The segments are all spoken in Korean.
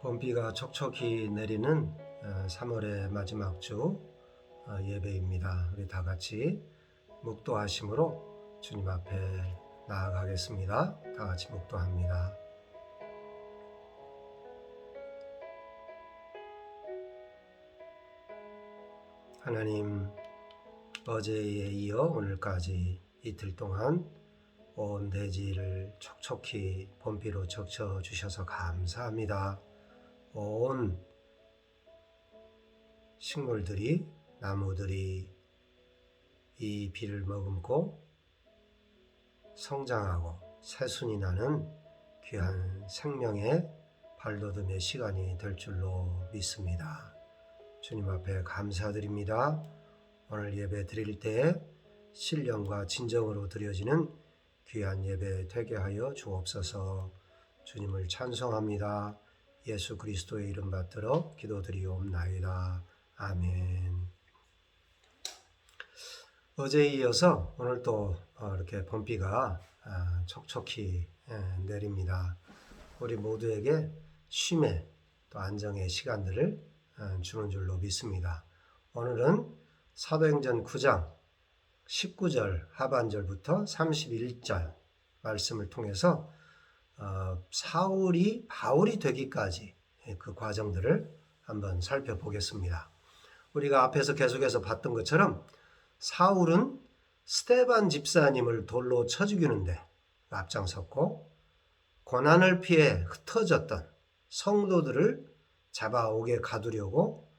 봄비가 촉촉히 내리는 3월의 마지막 주 예배입니다. 우리 다 같이 묵도하심으로 주님 앞에 나아가겠습니다. 다 같이 묵도합니다. 하나님, 어제에 이어 오늘까지 이틀 동안 온 대지를 촉촉히 봄비로 적셔주셔서 감사합니다. 온 식물들이, 나무들이 이 비를 머금고 성장하고 새순이 나는 귀한 생명의 발돋움의 시간이 될 줄로 믿습니다. 주님 앞에 감사드립니다. 오늘 예배 드릴 때 신령과 진정으로 드려지는 귀한 예배 되게 하여 주옵소서. 주님을 찬송합니다. 예수 그리스도의 이름 받들어 기도드리옵나이다. 아멘. 어제에 이어서 오늘 또 이렇게 봄비가 촉촉히 내립니다. 우리 모두에게 쉼의 또 안정의 시간들을 주는 줄로 믿습니다. 오늘은 사도행전 9장 19절 하반절부터 31절 말씀을 통해서 사울이 바울이 되기까지 그 과정들을 한번 살펴보겠습니다. 우리가 앞에서 계속해서 봤던 것처럼 사울은 스데반 집사님을 돌로 쳐 죽이는데 앞장섰고, 고난을 피해 흩어졌던 성도들을 잡아오게 가두려고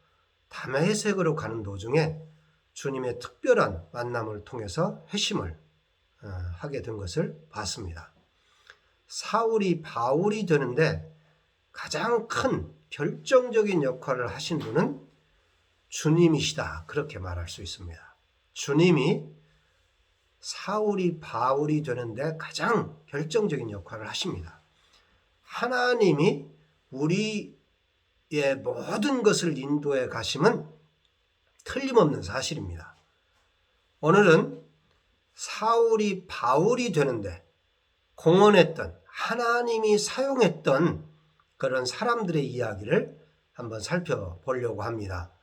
다메섹으로 가는 도중에 주님의 특별한 만남을 통해서 회심을 하게 된 것을 봤습니다. 사울이 바울이 되는데 가장 큰 결정적인 역할을 하신 분은 주님이시다, 그렇게 말할 수 있습니다. 주님이 사울이 바울이 되는데 가장 결정적인 역할을 하십니다. 하나님이 우리의 모든 것을 인도해 가심은 틀림없는 사실입니다. 오늘은 사울이 바울이 되는데 공헌했던, 하나님이 사용했던 그런 사람들의 이야기를 한번 살펴보려고 합니다.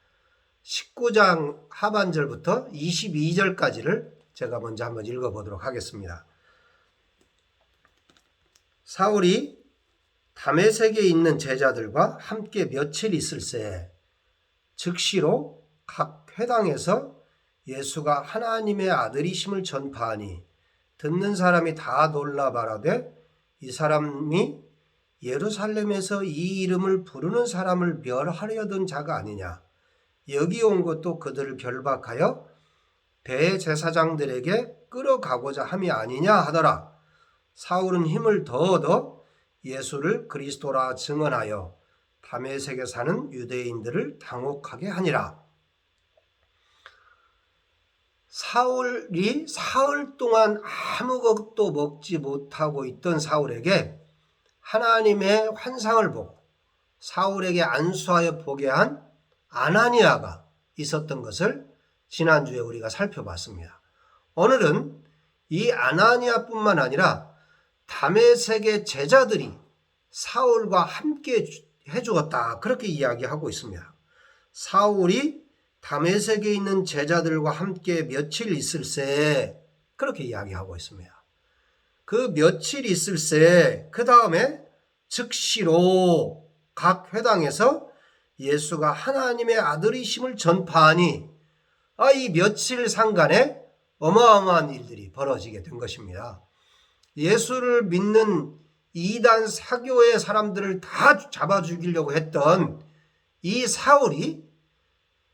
19장 하반절부터 22절까지를 제가 먼저 한번 읽어보도록 하겠습니다. 사울이 다메섹에 있는 제자들과 함께 며칠 있을새 즉시로 각 회당에서 예수가 하나님의 아들이심을 전파하니 듣는 사람이 다 놀라 말하되, 이 사람이 예루살렘에서 이 이름을 부르는 사람을 멸하려던 자가 아니냐. 여기 온 것도 그들을 결박하여 대제사장들에게 끌어가고자 함이 아니냐 하더라. 사울은 힘을 더 얻어 예수를 그리스도라 증언하여 다메섹에 사는 유대인들을 당혹하게 하니라. 사울이 사흘 동안 아무것도 먹지 못하고 있던 사울에게 하나님의 환상을 보고 사울에게 안수하여 보게 한 아나니아가 있었던 것을 지난주에 우리가 살펴봤습니다. 오늘은 이 아나니아뿐만 아니라 다메섹의 제자들이 사울과 함께 해주었다, 그렇게 이야기하고 있습니다. 사울이 다메섹에 있는 제자들과 함께 며칠 있을새, 그렇게 이야기하고 있습니다. 그 며칠 있을새, 그 다음에 즉시로 각 회당에서 예수가 하나님의 아들이심을 전파하니, 이 며칠 상간에 어마어마한 일들이 벌어지게 된 것입니다. 예수를 믿는 이단 사교의 사람들을 다 잡아 죽이려고 했던 이 사울이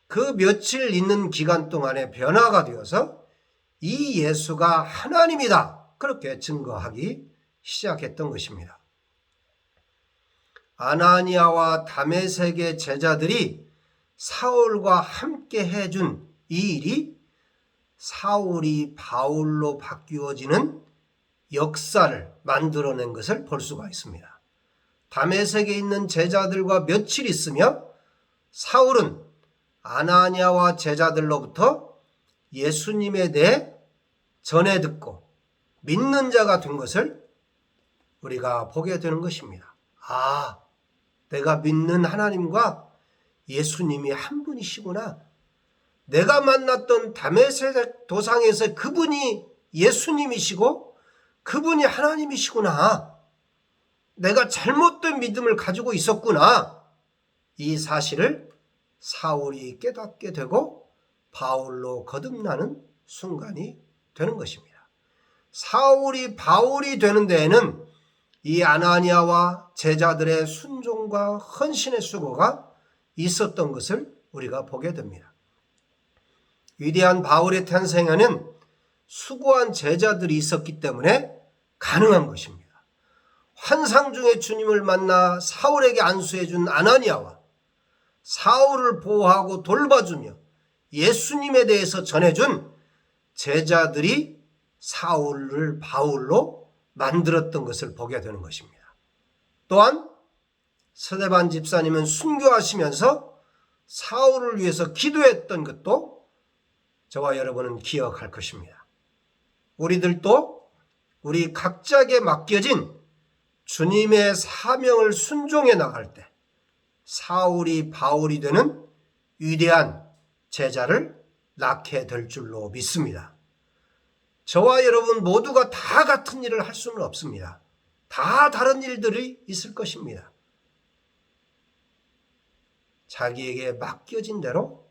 그 며칠 있는 기간 동안에 변화가 되어서 이 예수가 하나님이다, 그렇게 증거하기 시작했던 것입니다. 아나니아와 다메섹의 제자들이 사울과 함께 해준 이 일이 사울이 바울로 바뀌어지는 역사를 만들어낸 것을 볼 수가 있습니다. 다메섹에 있는 제자들과 며칠 있으며 사울은 아나니아와 제자들로부터 예수님에 대해 전해 듣고 믿는 자가 된 것을 우리가 보게 되는 것입니다. 내가 믿는 하나님과 예수님이 한 분이시구나. 내가 만났던 다메섹 도상에서 그분이 예수님이시고 그분이 하나님이시구나. 내가 잘못된 믿음을 가지고 있었구나. 이 사실을 사울이 깨닫게 되고 바울로 거듭나는 순간이 되는 것입니다. 사울이 바울이 되는 데에는 이 아나니아와 제자들의 순종과 헌신의 수고가 있었던 것을 우리가 보게 됩니다. 위대한 바울의 탄생에는 수고한 제자들이 있었기 때문에 가능한 것입니다. 환상 중에 주님을 만나 사울에게 안수해 준 아나니아와 사울을 보호하고 돌봐주며 예수님에 대해서 전해준 제자들이 사울을 바울로 만들었던 것을 보게 되는 것입니다. 또한 스데반 집사님은 순교하시면서 사울을 위해서 기도했던 것도 저와 여러분은 기억할 것입니다. 우리들도 우리 각자에게 맡겨진 주님의 사명을 순종해 나갈 때 사울이 바울이 되는 위대한 제자를 낳게 될 줄로 믿습니다. 저와 여러분 모두가 다 같은 일을 할 수는 없습니다. 다 다른 일들이 있을 것입니다. 자기에게 맡겨진 대로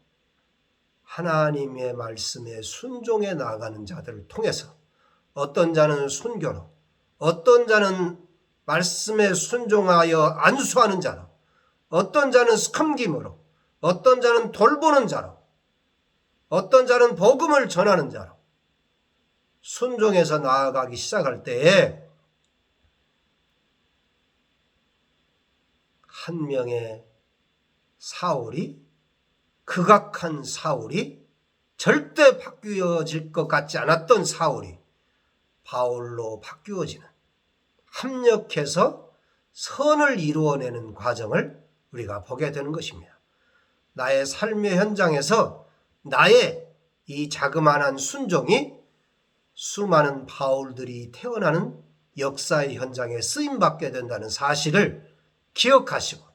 하나님의 말씀에 순종해 나아가는 자들을 통해서 어떤 자는 순교로, 어떤 자는 말씀에 순종하여 안수하는 자로, 어떤 자는 섬김으로, 어떤 자는 돌보는 자로, 어떤 자는 복음을 전하는 자로 순종해서 나아가기 시작할 때에 한 명의 사울이, 극악한 사울이, 절대 바뀌어질 것 같지 않았던 사울이 바울로 바뀌어지는, 합력해서 선을 이루어내는 과정을 우리가 보게 되는 것입니다. 나의 삶의 현장에서 나의 이 자그마한 순종이 수많은 바울들이 태어나는 역사의 현장에 쓰임받게 된다는 사실을 기억하시고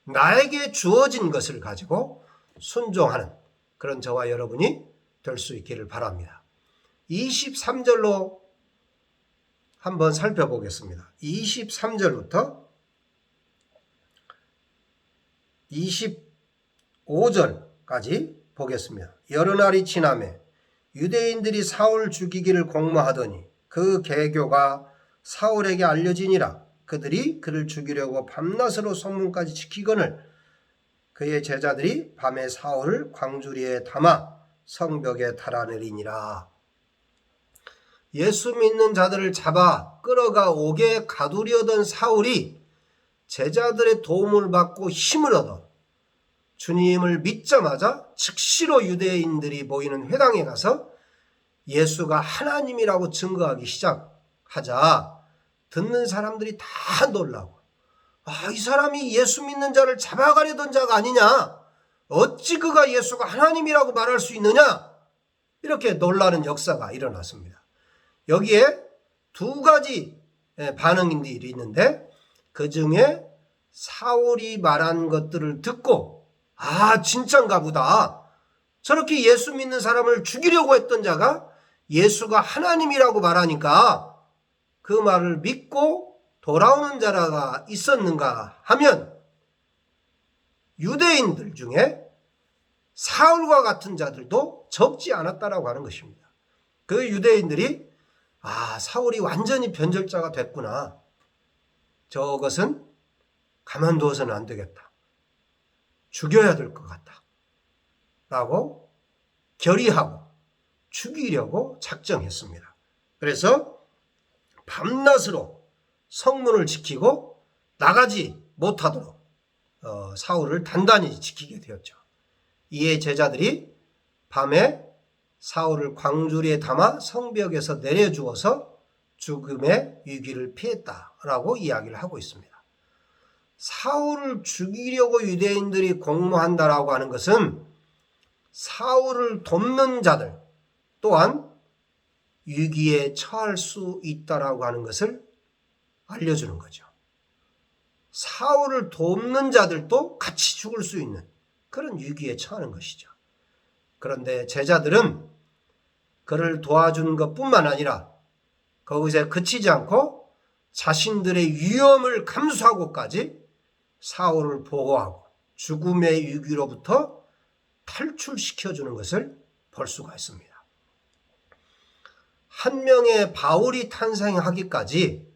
나에게 주어진 것을 가지고 순종하는 그런 저와 여러분이 될 수 있기를 바랍니다. 23절로 한번 살펴보겠습니다. 23절부터 25절까지 보겠습니다. 여러 날이 지나매 유대인들이 사울 죽이기를 공모하더니 그 계교가 사울에게 알려지니라. 그들이 그를 죽이려고 밤낮으로 성문까지 지키거늘 그의 제자들이 밤에 사울을 광주리에 담아 성벽에 달아내리니라. 예수 믿는 자들을 잡아 끌어가 옥에 가두려던 사울이 제자들의 도움을 받고 힘을 얻어 주님을 믿자마자 즉시로 유대인들이 모이는 회당에 가서 예수가 하나님이라고 증거하기 시작하자 듣는 사람들이 다 놀라고, 이 사람이 예수 믿는 자를 잡아가려던 자가 아니냐? 어찌 그가 예수가 하나님이라고 말할 수 있느냐? 이렇게 놀라는 역사가 일어났습니다. 여기에 두 가지 반응들이 있는데 그 중에 사울이 말한 것들을 듣고 진짠가 보다. 저렇게 예수 믿는 사람을 죽이려고 했던 자가 예수가 하나님이라고 말하니까 그 말을 믿고 돌아오는 자가 있었는가 하면 유대인들 중에 사울과 같은 자들도 적지 않았다라고 하는 것입니다. 그 유대인들이 사울이 완전히 변절자가 됐구나. 저것은 가만두어서는 안 되겠다. 죽여야 될 것 같다. 라고 결의하고 죽이려고 작정했습니다. 그래서 밤낮으로 성문을 지키고 나가지 못하도록 사울을 단단히 지키게 되었죠. 이에 제자들이 밤에 사울을 광주리에 담아 성벽에서 내려주어서 죽음의 위기를 피했다라고 이야기를 하고 있습니다. 사울을 죽이려고 유대인들이 공모한다라고 하는 것은 사울을 돕는 자들 또한 위기에 처할 수 있다라고 하는 것을 알려주는 거죠. 사울을 돕는 자들도 같이 죽을 수 있는 그런 위기에 처하는 것이죠. 그런데 제자들은 그를 도와준 것뿐만 아니라 거기서 그치지 않고 자신들의 위험을 감수하고까지 사울을 보호하고 죽음의 위기로부터 탈출시켜주는 것을 볼 수가 있습니다. 한 명의 바울이 탄생하기까지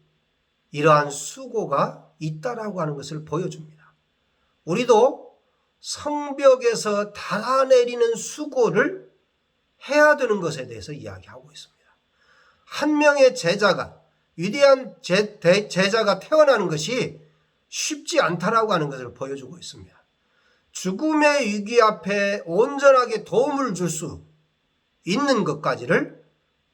이러한 수고가 있다라고 하는 것을 보여줍니다. 우리도 성벽에서 달아내리는 수고를 해야 되는 것에 대해서 이야기하고 있습니다. 한 명의 제자가, 위대한 제자가 태어나는 것이 쉽지 않다라고 하는 것을 보여주고 있습니다. 죽음의 위기 앞에 온전하게 도움을 줄 수 있는 것까지를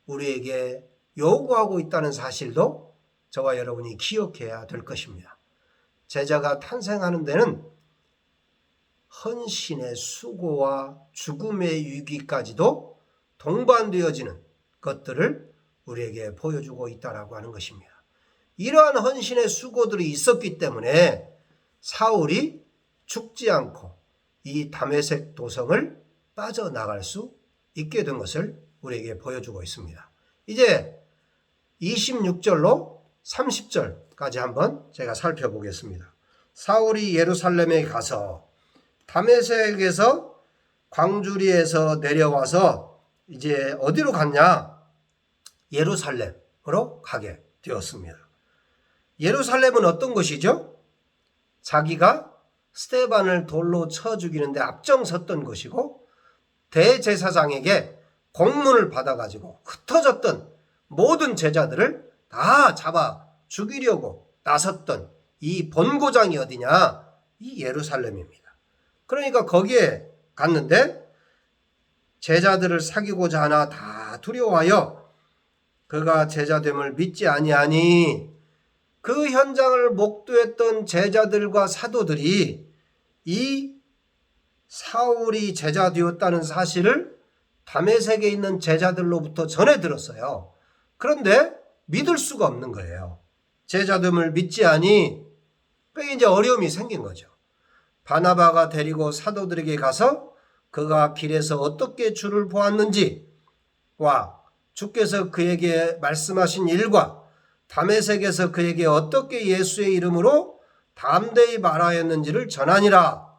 우리에게 요구하고 있다는 사실도 저와 여러분이 기억해야 될 것입니다. 제자가 탄생하는 데는 헌신의 수고와 죽음의 위기까지도 동반되어지는 것들을 우리에게 보여주고 있다라고 하는 것입니다. 이러한 헌신의 수고들이 있었기 때문에 사울이 죽지 않고 이 다메섹 도성을 빠져나갈 수 있게 된 것을 우리에게 보여주고 있습니다. 이제 26절로 30절까지 한번 제가 살펴보겠습니다. 사울이 예루살렘에 가서 다메섹에서 광주리에서 내려와서 이제 어디로 갔냐? 예루살렘으로 가게 되었습니다. 예루살렘은 어떤 것이죠? 자기가 스데반을 돌로 쳐 죽이는데 앞장섰던 것이고 대제사장에게 공문을 받아가지고 흩어졌던 모든 제자들을 다 잡아 죽이려고 나섰던 이 본고장이 어디냐? 이 예루살렘입니다. 그러니까 거기에 갔는데 제자들을 사귀고자 하나 다 두려워하여 그가 제자됨을 믿지 아니하니 그 현장을 목도했던 제자들과 사도들이 이 사울이 제자 되었다는 사실을 다메섹에 있는 제자들로부터 전해 들었어요. 그런데 믿을 수가 없는 거예요. 제자됨을 믿지 아니 그게 이제 어려움이 생긴 거죠. 바나바가 데리고 사도들에게 가서 그가 길에서 어떻게 주를 보았는지와 주께서 그에게 말씀하신 일과 다메섹에서 그에게 어떻게 예수의 이름으로 담대히 말하였는지를 전하니라.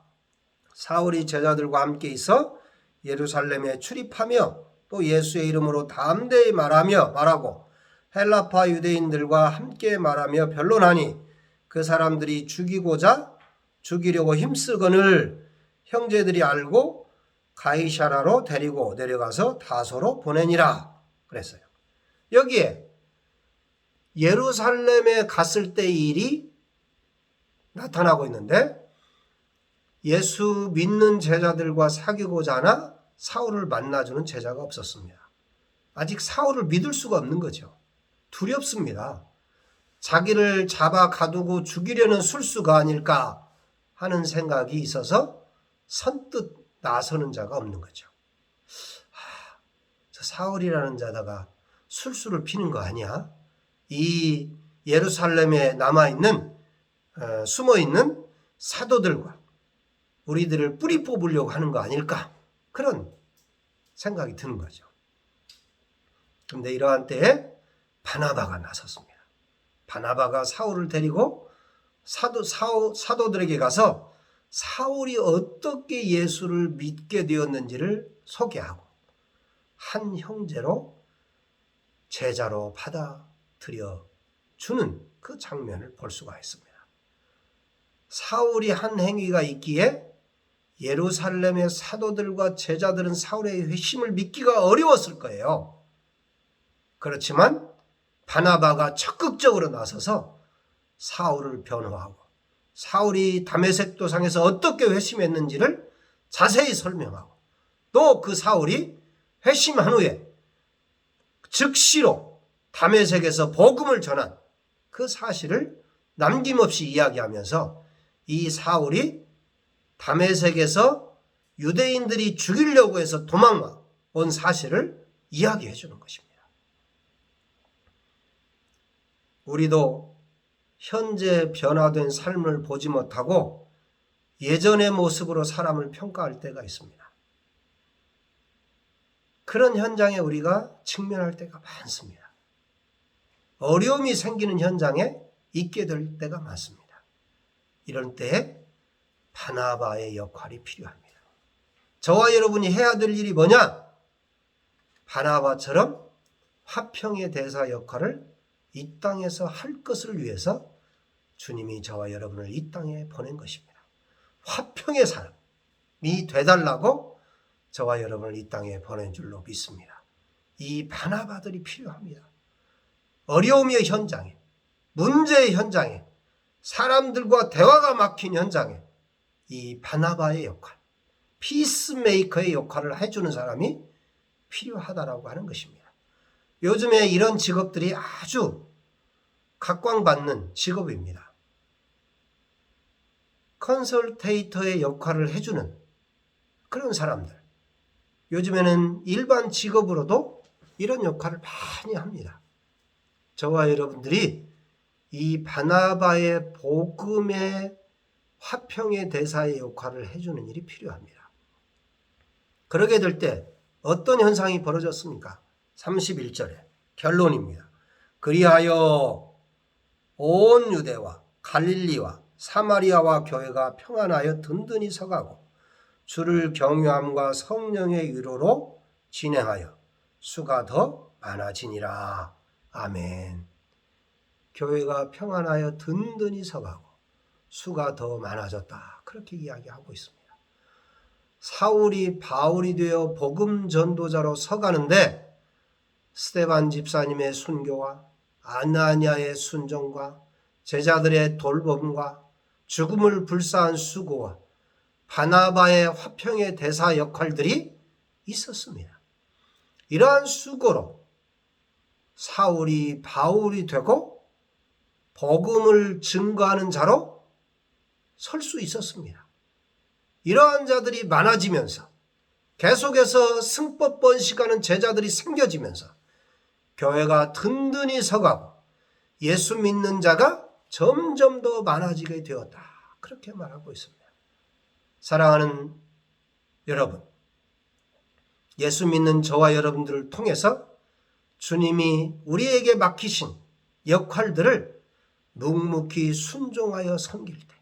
사울이 제자들과 함께 있어 예루살렘에 출입하며 또 예수의 이름으로 담대히 말하고 헬라파 유대인들과 함께 말하며 변론하니 그 사람들이 죽이려고 힘쓰거늘 형제들이 알고 가이사라로 데리고 내려가서 다소로 보내니라 그랬어요. 여기에 예루살렘에 갔을 때의 일이 나타나고 있는데 예수 믿는 제자들과 사귀고자 하나 사울을 만나주는 제자가 없었습니다. 아직 사울을 믿을 수가 없는 거죠. 두렵습니다. 자기를 잡아 가두고 죽이려는 술수가 아닐까 하는 생각이 있어서 선뜻 나서는 자가 없는 거죠. 저 사울이라는 자다가 술수를 피는 거 아니야? 이 예루살렘에 남아있는 숨어있는 사도들과 우리들을 뿌리 뽑으려고 하는 거 아닐까? 그런 생각이 드는 거죠. 그런데 이러한 때에 바나바가 나섰습니다. 바나바가 사울을 데리고 사도들에게 가서 사울이 어떻게 예수를 믿게 되었는지를 소개하고 한 형제로 제자로 받아들여 주는 그 장면을 볼 수가 있습니다. 사울이 한 행위가 있기에 예루살렘의 사도들과 제자들은 사울의 회심을 믿기가 어려웠을 거예요. 그렇지만 바나바가 적극적으로 나서서 사울을 변호하고 사울이 다메섹 도상에서 어떻게 회심했는지를 자세히 설명하고 또 그 사울이 회심한 후에 즉시로 다메섹에서 복음을 전한 그 사실을 남김없이 이야기하면서 이 사울이 다메섹에서 유대인들이 죽이려고 해서 도망온 사실을 이야기해 주는 것입니다. 우리도 현재 변화된 삶을 보지 못하고 예전의 모습으로 사람을 평가할 때가 있습니다. 그런 현장에 우리가 직면할 때가 많습니다. 어려움이 생기는 현장에 있게 될 때가 많습니다. 이런 때에 바나바의 역할이 필요합니다. 저와 여러분이 해야 될 일이 뭐냐? 바나바처럼 화평의 대사 역할을 이 땅에서 할 것을 위해서 주님이 저와 여러분을 이 땅에 보낸 것입니다. 화평의 사람이 되달라고 저와 여러분을 이 땅에 보낸 줄로 믿습니다. 이 바나바들이 필요합니다. 어려움의 현장에, 문제의 현장에, 사람들과 대화가 막힌 현장에 이 바나바의 역할, 피스메이커의 역할을 해주는 사람이 필요하다라고 하는 것입니다. 요즘에 이런 직업들이 아주 각광받는 직업입니다. 컨설테이터의 역할을 해주는 그런 사람들. 요즘에는 일반 직업으로도 이런 역할을 많이 합니다. 저와 여러분들이 이 바나바의 복음의 화평의 대사의 역할을 해주는 일이 필요합니다. 그러게 될 때 어떤 현상이 벌어졌습니까? 31절에 결론입니다. 그리하여 온 유대와 갈릴리와 사마리아와 교회가 평안하여 든든히 서가고 주를 경외함과 성령의 위로로 진행하여 수가 더 많아지니라. 아멘. 교회가 평안하여 든든히 서가고 수가 더 많아졌다. 그렇게 이야기하고 있습니다. 사울이 바울이 되어 복음 전도자로 서가는데 스데반 집사님의 순교와 아나니아의 순종과 제자들의 돌봄과 죽음을 불사한 수고와 바나바의 화평의 대사 역할들이 있었습니다. 이러한 수고로 사울이 바울이 되고 복음을 증거하는 자로 설 수 있었습니다. 이러한 자들이 많아지면서 계속해서 승법 번식하는 제자들이 생겨지면서 교회가 든든히 서가고 예수 믿는 자가 점점 더 많아지게 되었다. 그렇게 말하고 있습니다. 사랑하는 여러분, 예수 믿는 저와 여러분들을 통해서 주님이 우리에게 맡기신 역할들을 묵묵히 순종하여 섬길 때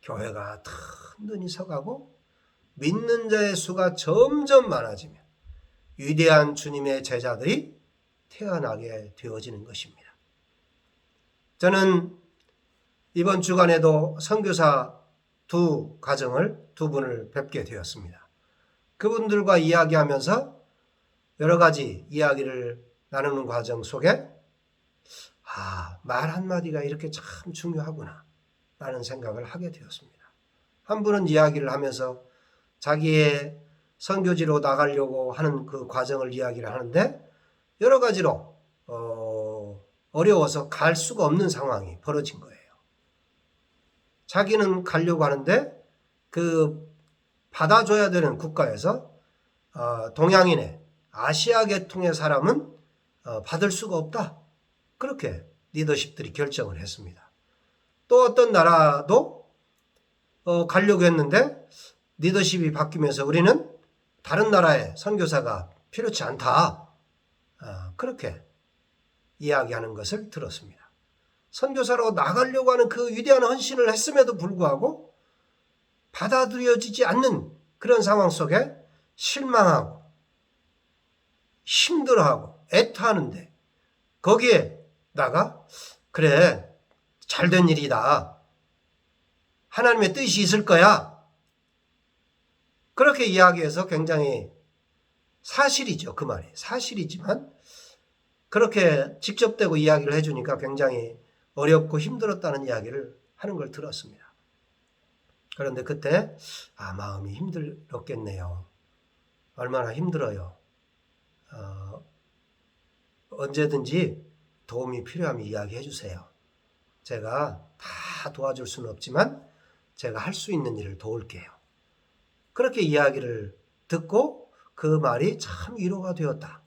교회가 든든히 서가고 믿는 자의 수가 점점 많아지며 위대한 주님의 제자들이 태어나게 되어지는 것입니다. 저는 이번 주간에도 선교사 두 분을 뵙게 되었습니다. 그분들과 이야기하면서 여러 가지 이야기를 나누는 과정 속에 말 한마디가 이렇게 참 중요하구나 라는 생각을 하게 되었습니다. 한 분은 이야기를 하면서 자기의 선교지로 나가려고 하는 그 과정을 이야기를 하는데 여러 가지로 어려워서 갈 수가 없는 상황이 벌어진 거예요. 자기는 가려고 하는데 그 받아줘야 되는 국가에서 동양인의 아시아 계통의 사람은 받을 수가 없다. 그렇게 리더십들이 결정을 했습니다. 또 어떤 나라도 가려고 했는데 리더십이 바뀌면서 우리는 다른 나라의 선교사가 필요치 않다. 그렇게 이야기하는 것을 들었습니다. 선교사로 나가려고 하는 그 위대한 헌신을 했음에도 불구하고 받아들여지지 않는 그런 상황 속에 실망하고 힘들어하고 애타하는데 거기에다가 그래 잘된 일이다. 하나님의 뜻이 있을 거야. 그렇게 이야기해서 굉장히 사실이죠. 그 말이 사실이지만 그렇게 직접되고 이야기를 해주니까 굉장히 어렵고 힘들었다는 이야기를 하는 걸 들었습니다. 그런데 그때 마음이 힘들었겠네요. 얼마나 힘들어요. 언제든지 도움이 필요하면 이야기해 주세요. 제가 다 도와줄 수는 없지만 제가 할 수 있는 일을 도울게요. 그렇게 이야기를 듣고 그 말이 참 위로가 되었다.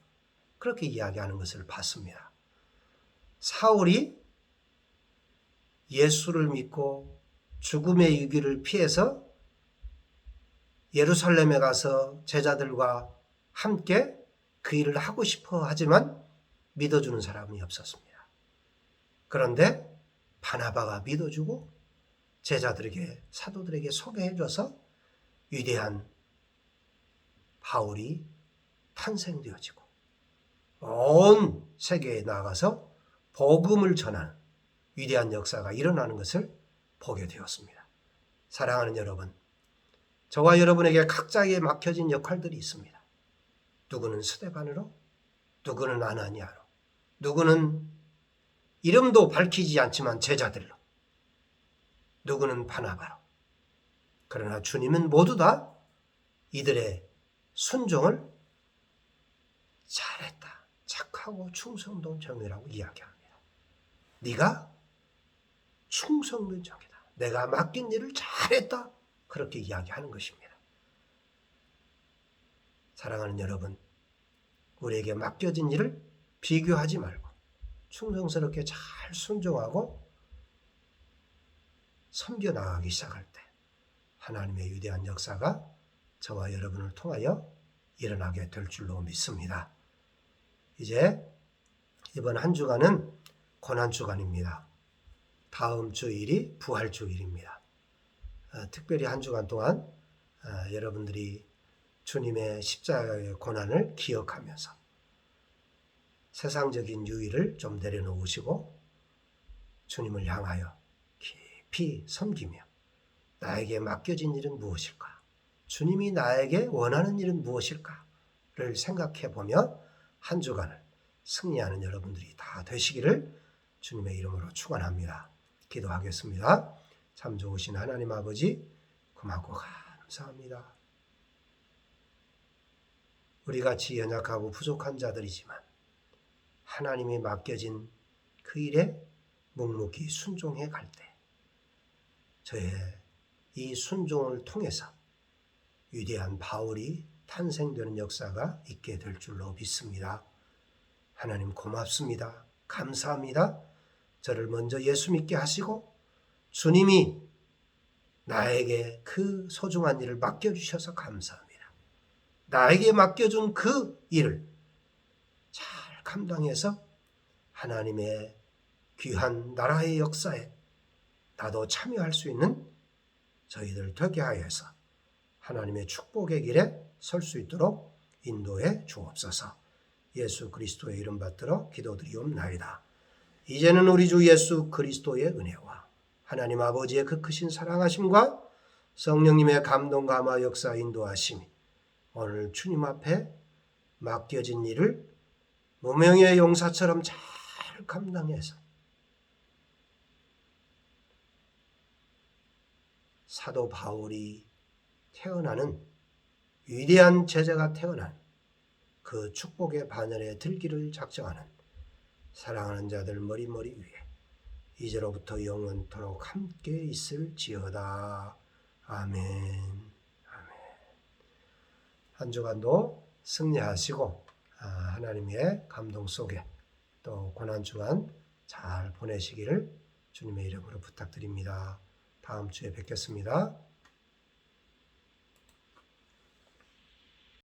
그렇게 이야기하는 것을 봤습니다. 사울이 예수를 믿고 죽음의 위기를 피해서 예루살렘에 가서 제자들과 함께 그 일을 하고 싶어 하지만 믿어주는 사람이 없었습니다. 그런데 바나바가 믿어주고 제자들에게, 사도들에게 소개해줘서 위대한 바울이 탄생되어지고 온 세계에 나가서 복음을 전하는 위대한 역사가 일어나는 것을 보게 되었습니다. 사랑하는 여러분, 저와 여러분에게 각자에게 맡겨진 역할들이 있습니다. 누구는 스데반으로, 누구는 아나니아로, 누구는 이름도 밝히지 않지만 제자들로, 누구는 바나바로. 그러나 주님은 모두 다 이들의 순종을 잘했다, 착하고 충성된 종이라고 이야기합니다. 네가 충성된 종이다, 내가 맡긴 일을 잘했다, 그렇게 이야기하는 것입니다. 사랑하는 여러분, 우리에게 맡겨진 일을 비교하지 말고 충성스럽게 잘 순종하고 섬겨나가기 시작할 때 하나님의 위대한 역사가 저와 여러분을 통하여 일어나게 될 줄로 믿습니다. 이제 이번 한 주간은 고난주간입니다. 다음 주일이 부활주일입니다. 특별히 한 주간 동안 여러분들이 주님의 십자가의 고난을 기억하면서 세상적인 유의를 좀 내려놓으시고 주님을 향하여 깊이 섬기며 나에게 맡겨진 일은 무엇일까? 주님이 나에게 원하는 일은 무엇일까를 생각해 보며 한 주간을 승리하는 여러분들이 다 되시기를 주님의 이름으로 축원합니다. 기도하겠습니다. 참 좋으신 하나님 아버지, 고맙고 감사합니다. 우리 같이 연약하고 부족한 자들이지만 하나님이 맡겨진 그 일에 묵묵히 순종해 갈 때 저의 이 순종을 통해서 위대한 바울이 탄생되는 역사가 있게 될 줄로 믿습니다. 하나님 고맙습니다. 감사합니다. 저를 먼저 예수 믿게 하시고 주님이 나에게 그 소중한 일을 맡겨주셔서 감사합니다. 나에게 맡겨준 그 일을 잘 감당해서 하나님의 귀한 나라의 역사에 나도 참여할 수 있는 저희들 되게 하여서 하나님의 축복의 길에 설 수 있도록 인도해 주옵소서. 예수 그리스도의 이름 받들어 기도드리옵나이다. 이제는 우리 주 예수 그리스도의 은혜와 하나님 아버지의 그 크신 사랑하심과 성령님의 감동 감화 역사 인도하심이 오늘 주님 앞에 맡겨진 일을 무명의 용사처럼 잘 감당해서 사도 바울이 태어나는 위대한 제자가 태어난 그 축복의 바늘에 들기를 작정하는 사랑하는 자들 머리머리 위에 이제로부터 영원토록 함께 있을지어다. 아멘. 아멘. 한 주간도 승리하시고 하나님의 감동 속에 또 고난주간 잘 보내시기를 주님의 이름으로 부탁드립니다. 다음 주에 뵙겠습니다.